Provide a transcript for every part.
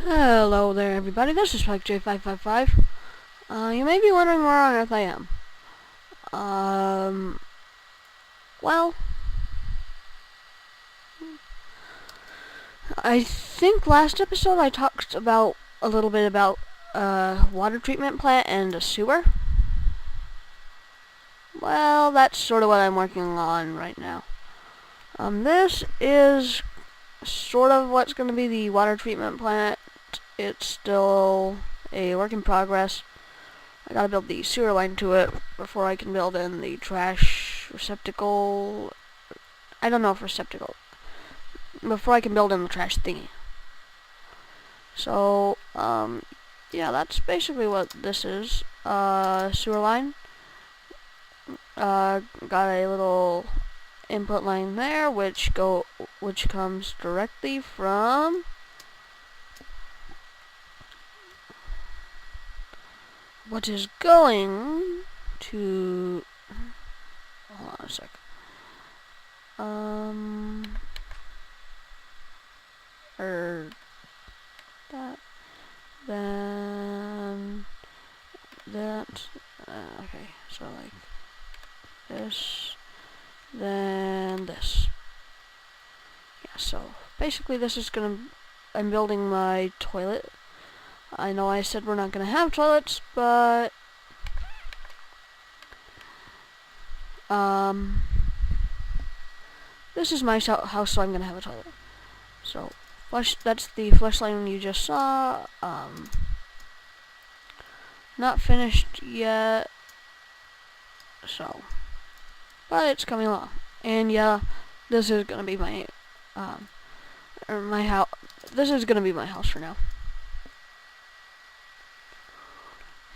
Hello there, everybody. This is SpikeJ555. You may be wondering where on earth I am. Well, I think last episode I talked about a little bit about a water treatment plant and a sewer. Well, that's sort of what I'm working on right now. This is sort of what's going to be the water treatment plant. It's still a work in progress. I gotta build the sewer line to it before I can build in the trash receptacle. I don't know if receptacle. Before I can build in the trash thingy. So, yeah, that's basically what this is. Sewer line. Got a little input line there, which comes directly from what is going to. Hold on a sec. That, then that. Okay, so like this, then this. Yeah, so basically this is I'm building my toilet. I know I said we're not gonna have toilets, but this is my house, so I'm gonna have a toilet. So that's the flush line you just saw. Not finished yet, so, but it's coming along. And yeah, this is gonna be my house. This is gonna be my house for now.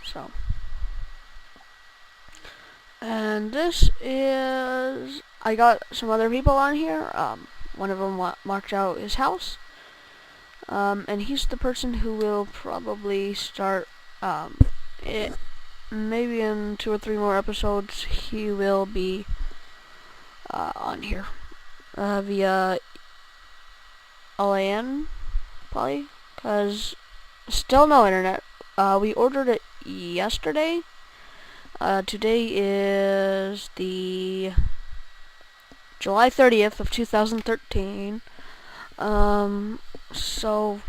So, and this is, I got some other people on here. One of them marked out his house. And he's the person who will probably start, maybe in 2 or 3 more episodes, he will be, on here, via LAN, probably, cause still no internet. We ordered it yesterday. Today is the July 30th of 2013. So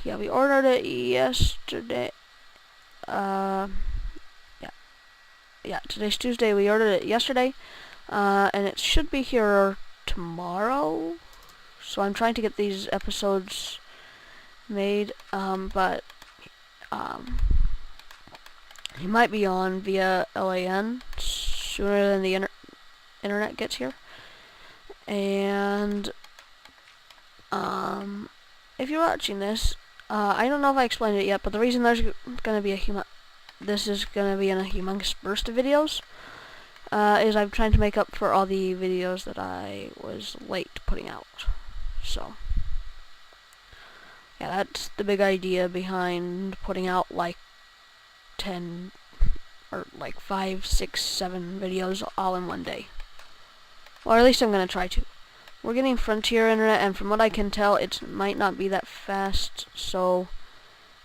yeah, we ordered it yesterday. Yeah, today's Tuesday. We ordered it yesterday, and it should be here tomorrow. So I'm trying to get these episodes made, but he might be on via LAN sooner than the internet gets here. And if you're watching this, I don't know if I explained it yet, but the reason there's gonna be this is gonna be in a humongous burst of videos, is I'm trying to make up for all the videos that I was late putting out. So yeah, that's the big idea behind putting out like 10 or like 5, 6, 7 videos all in one day. Or at least I'm gonna try to. We're getting Frontier internet, and from what I can tell, it might not be that fast, so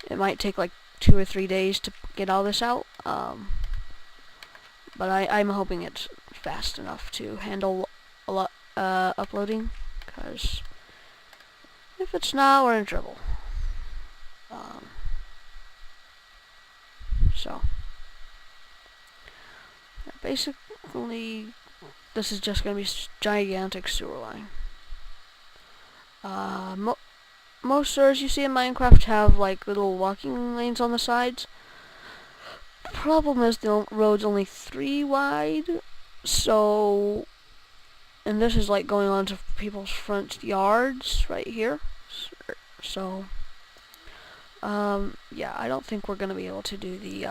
it might take like 2 or 3 days to get all this out. But I'm hoping it's fast enough to handle a lot uploading, because if it's not, we're in trouble. So basically, this is just gonna be gigantic sewer line. Most sewers you see in Minecraft have like little walking lanes on the sides. The problem is the road's only 3 wide, so, and this is like going on to people's front yards right here. So, yeah, I don't think we're gonna be able to do the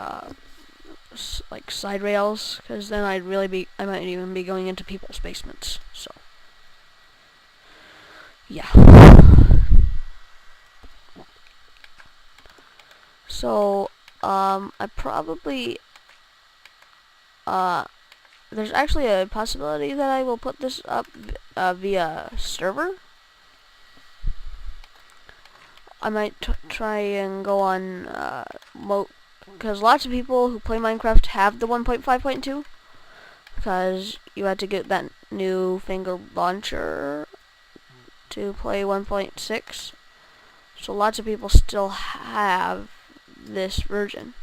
like side rails, because then I might even be going into people's basements. So yeah. So I probably there's actually a possibility that I will put this up via server. I might try and go on because lots of people who play Minecraft have the 1.5.2 because you had to get that new finger launcher to play 1.6. So lots of people still have this version.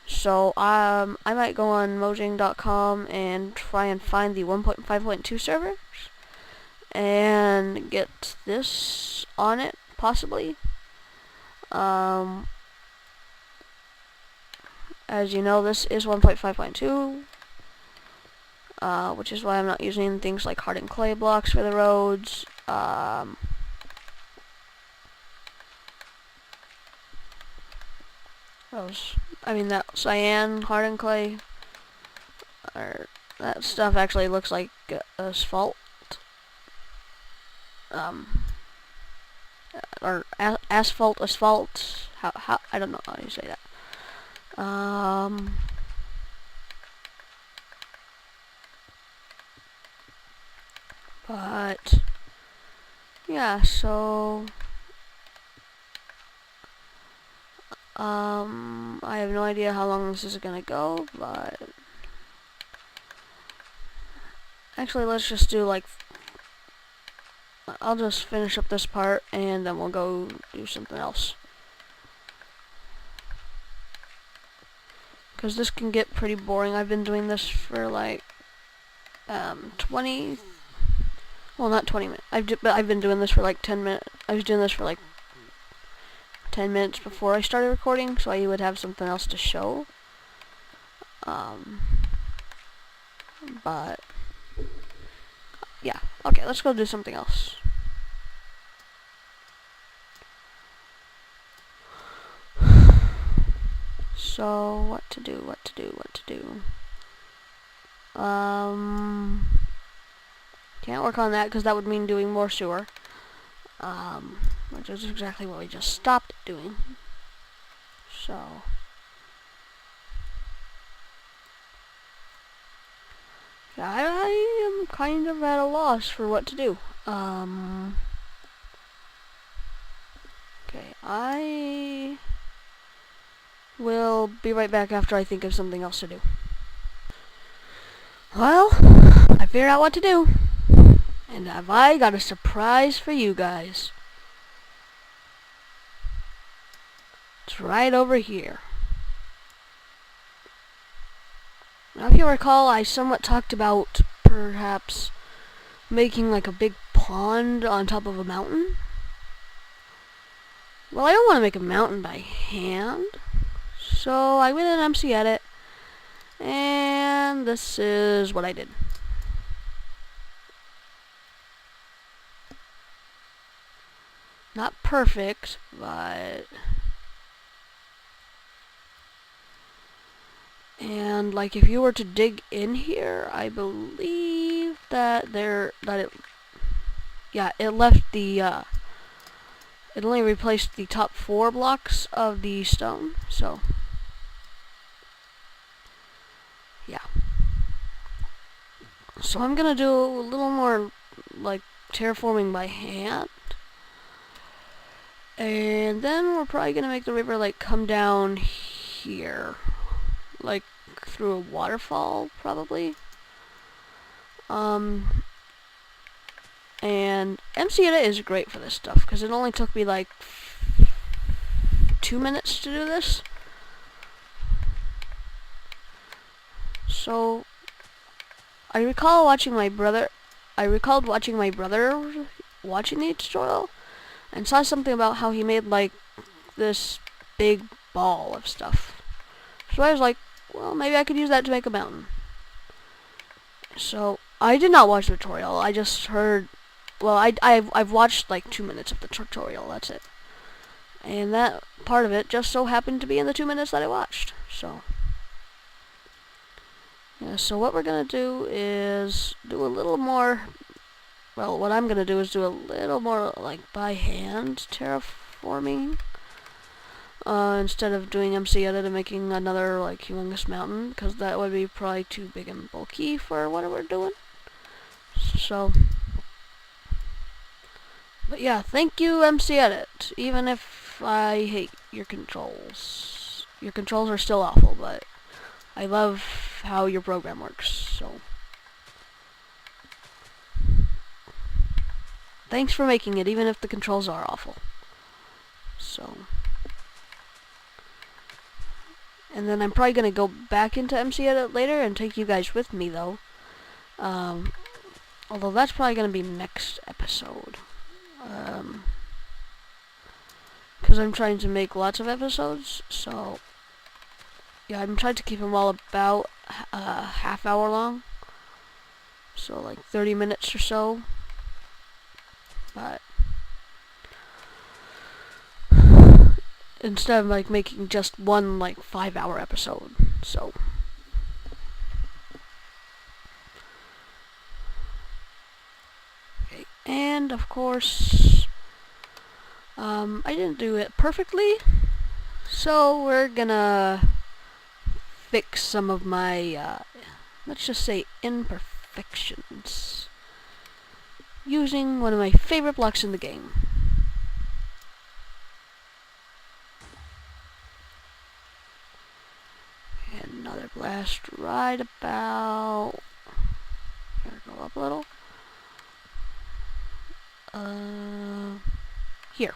So I might go on mojang.com and try and find the 1.5.2 servers and get this on it, possibly. As you know, this is 1.5.2, which is why I'm not using things like hardened clay blocks for the roads. That cyan hardened clay, or that stuff actually looks like asphalt, or asphalt. How I don't know how you say that. But yeah, so I have no idea how long this is gonna go, but actually let's just do like, I'll just finish up this part and then we'll go do something else. Because this can get pretty boring. I've been doing this for like 20, well, not 20 minutes. I've been doing this for like 10 minutes. I was doing this for like 10 minutes before I started recording, so I would have something else to show. But yeah, okay, let's go do something else. So what to do? Can't work on that because that would mean doing more sewer. Which is exactly what we just stopped doing. So yeah, I am kind of at a loss for what to do. Okay, I will be right back after I think of something else to do. Well, I figured out what to do. And have I got a surprise for you guys. It's right over here. Now if you recall, I somewhat talked about perhaps making like a big pond on top of a mountain. Well, I don't want to make a mountain by hand. So I went in MCEdit, and this is what I did. Not perfect, but... And like if you were to dig in here, I believe that it left the it only replaced the top 4 blocks of the stone. So yeah. So I'm gonna do a little more like terraforming by hand. And then we're probably gonna make the river like come down here. Like through a waterfall, probably. And MCEdit is great for this stuff because it only took me like 2 minutes to do this. So I recalled watching my brother watching the tutorial and saw something about how he made like this big ball of stuff. So I was like, well, maybe I could use that to make a mountain. So I did not watch the tutorial. I just heard. Well, I've watched like 2 minutes of the tutorial. That's it. And that part of it just so happened to be in the 2 minutes that I watched. So yeah. So what we're gonna do is do a little more. Well, what I'm gonna do is do a little more like by hand terraforming. Instead of doing MCEdit and making another like humongous mountain, because that would be probably too big and bulky for what we're doing. So, But yeah, thank you MCEdit, even if I hate your controls. Your controls are still awful, but I love how your program works, so. Thanks for making it, even if the controls are awful. So. And then I'm probably going to go back into MCEdit later and take you guys with me, though. Although that's probably going to be next episode. Because I'm trying to make lots of episodes, so. Yeah, I'm trying to keep them all about a half hour long. So like 30 minutes or so. But instead of like making just one like 5-hour episode. So okay. And of course I didn't do it perfectly. So we're gonna fix some of my let's just say imperfections using one of my favorite blocks in the game. And another blast right about... Here, go up a little. Here.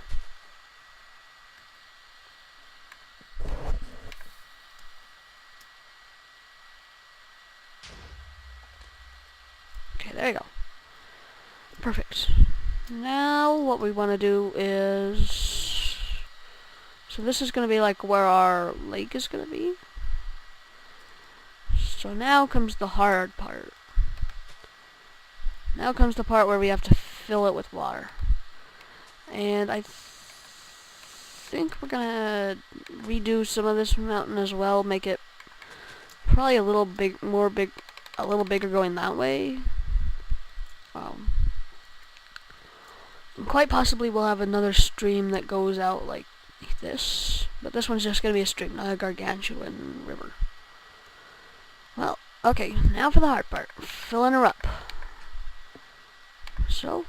Okay, there you go. Perfect. Now what we want to do is... So this is going to be like where our lake is going to be. So now comes the hard part. Now comes the part where we have to fill it with water. And I think we're going to redo some of this mountain as well. Make it probably a little a little bigger going that way. Quite possibly we'll have another stream that goes out like this, but this one's just going to be a stream, not a gargantuan river. Well, okay, now for the hard part, filling her up. So,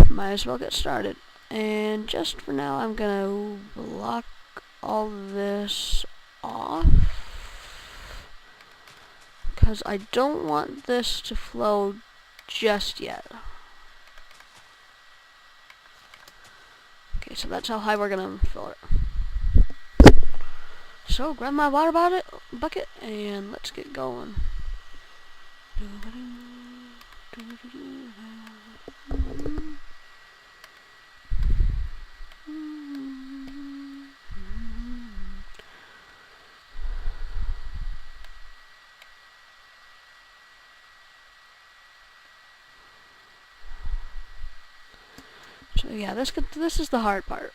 might as well get started. And just for now, I'm going to block all this off, because I don't want this to flow just yet. Okay, so that's how high we're gonna fill it. So grab my water bucket and let's get going. So yeah, this is the hard part.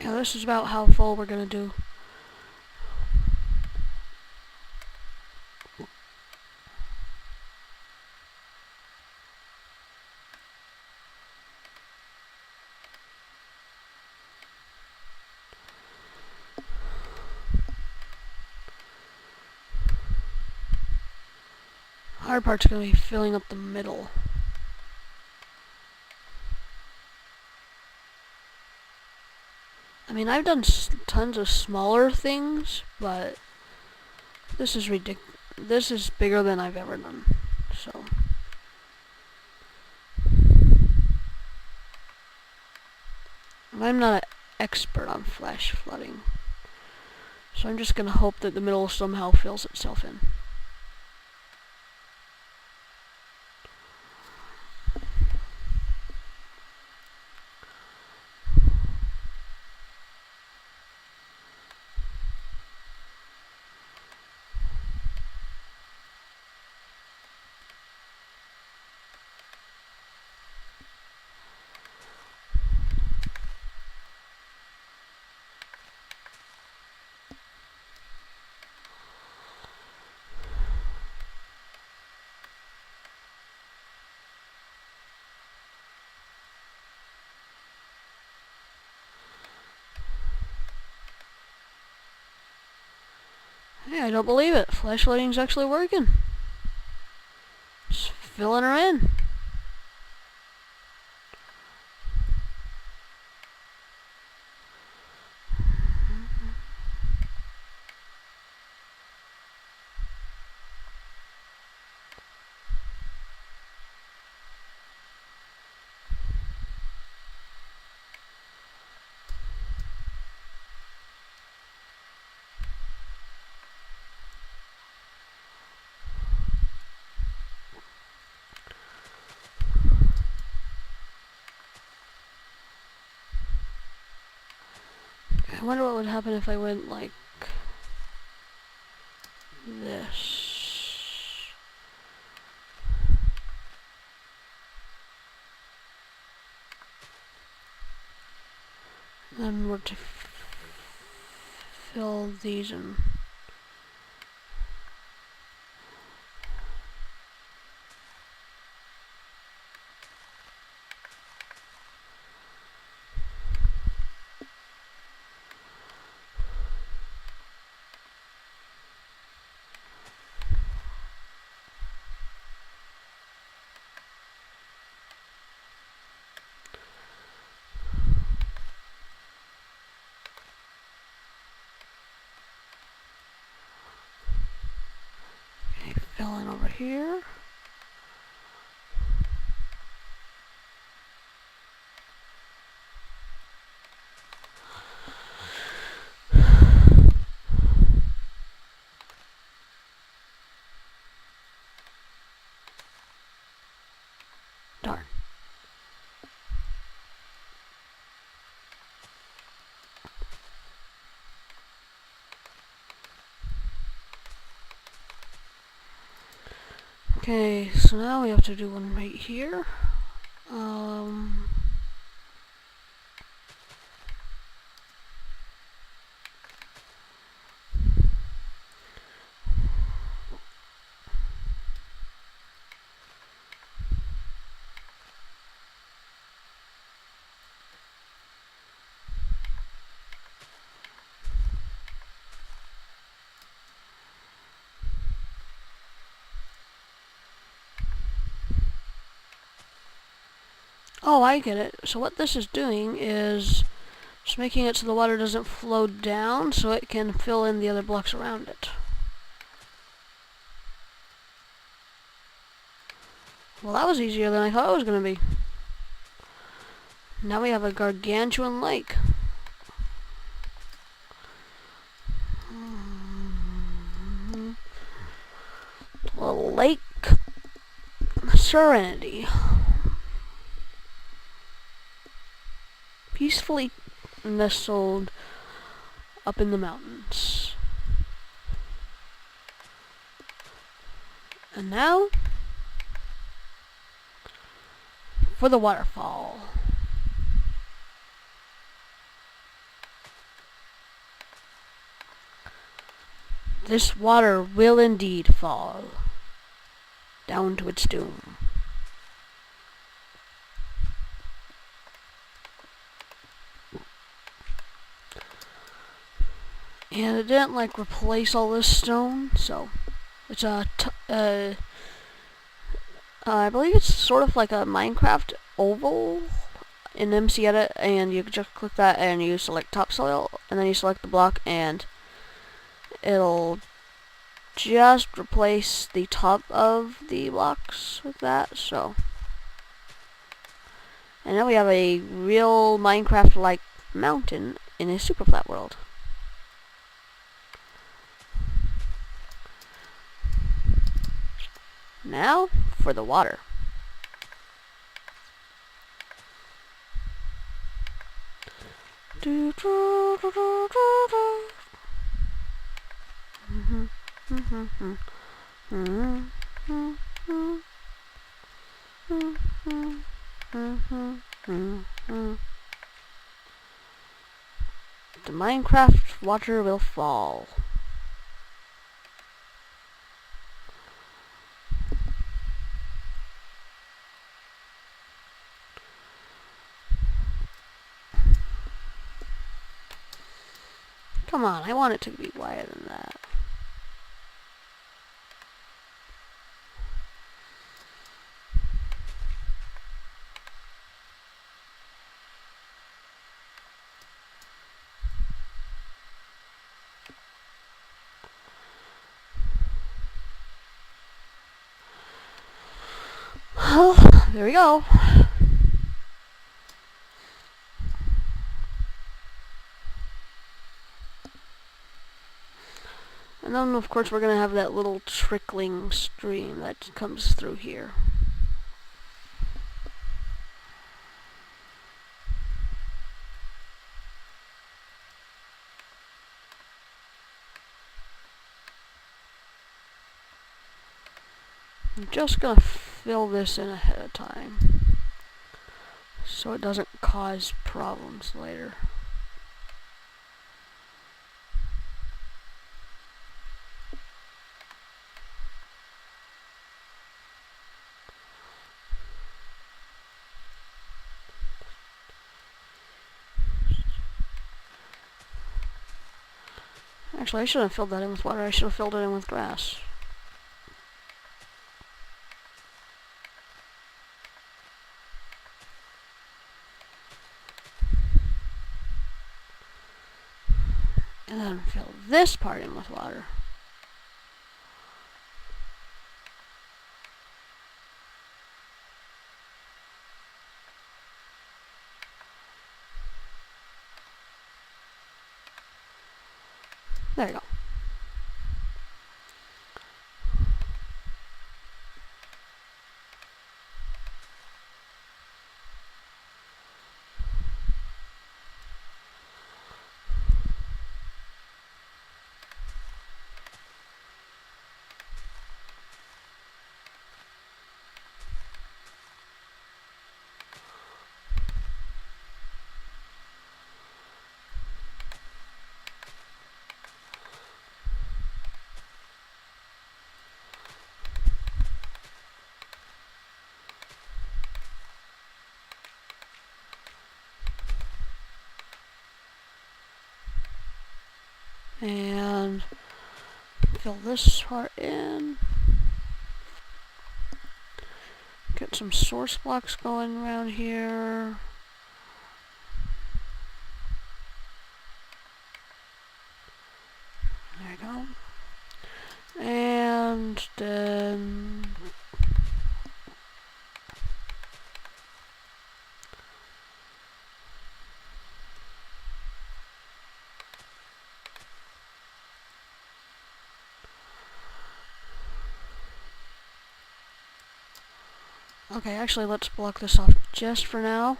Yeah, this is about how full we're gonna do. Hard part's gonna be filling up the middle. I mean, I've done tons of smaller things, but this is ridiculous. This is bigger than I've ever done. So I'm not an expert on flash flooding, so I'm just gonna hope that the middle somehow fills itself in. Hey, I don't believe it. Flash flooding's actually working. Just filling her in. I wonder what would happen if I went like this. Then we're to fill these in. Okay, fill in over here. Darn. Okay, so now we have to do one right here. Oh, I get it. So what this is doing is just making it so the water doesn't flow down so it can fill in the other blocks around it. Well, that was easier than I thought it was going to be. Now we have a gargantuan lake. Lake Serenity. Peacefully nestled up in the mountains. And now for the waterfall. This water will indeed fall down to its doom. And it didn't like replace all this stone, so it's a I believe it's sort of like a Minecraft oval in MCEdit, and you just click that and you select topsoil, and then you select the block, and it'll just replace the top of the blocks with that. So, and now we have a real Minecraft-like mountain in a super flat world. Now for the water. The Minecraft water will fall. Come on, I want it to be wider than that. Well, there we go. And then, of course, we're going to have that little trickling stream that comes through here. I'm just going to fill this in ahead of time so it doesn't cause problems later. Actually, I shouldn't have filled that in with water. I should have filled it in with grass. And then fill this part in with water. There you go. And fill this part in. Get some source blocks going around here. There you go. And then okay, actually let's block this off just for now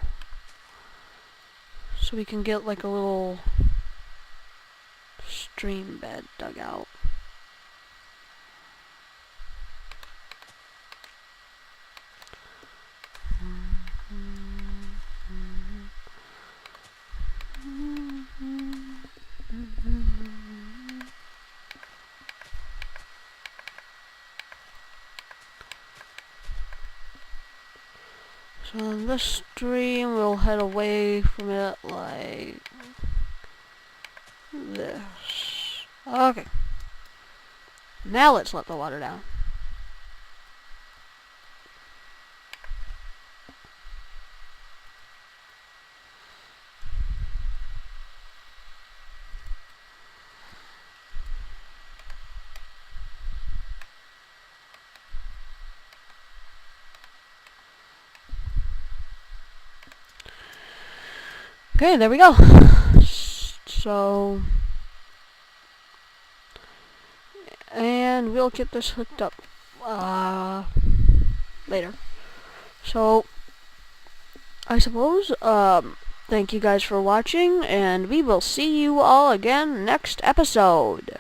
so we can get like a little stream bed dug out. So this stream will head away from it like this. Okay. Now let's let the water down. Okay, there we go. So, and we'll get this hooked up later. So, I suppose, thank you guys for watching, and we will see you all again next episode.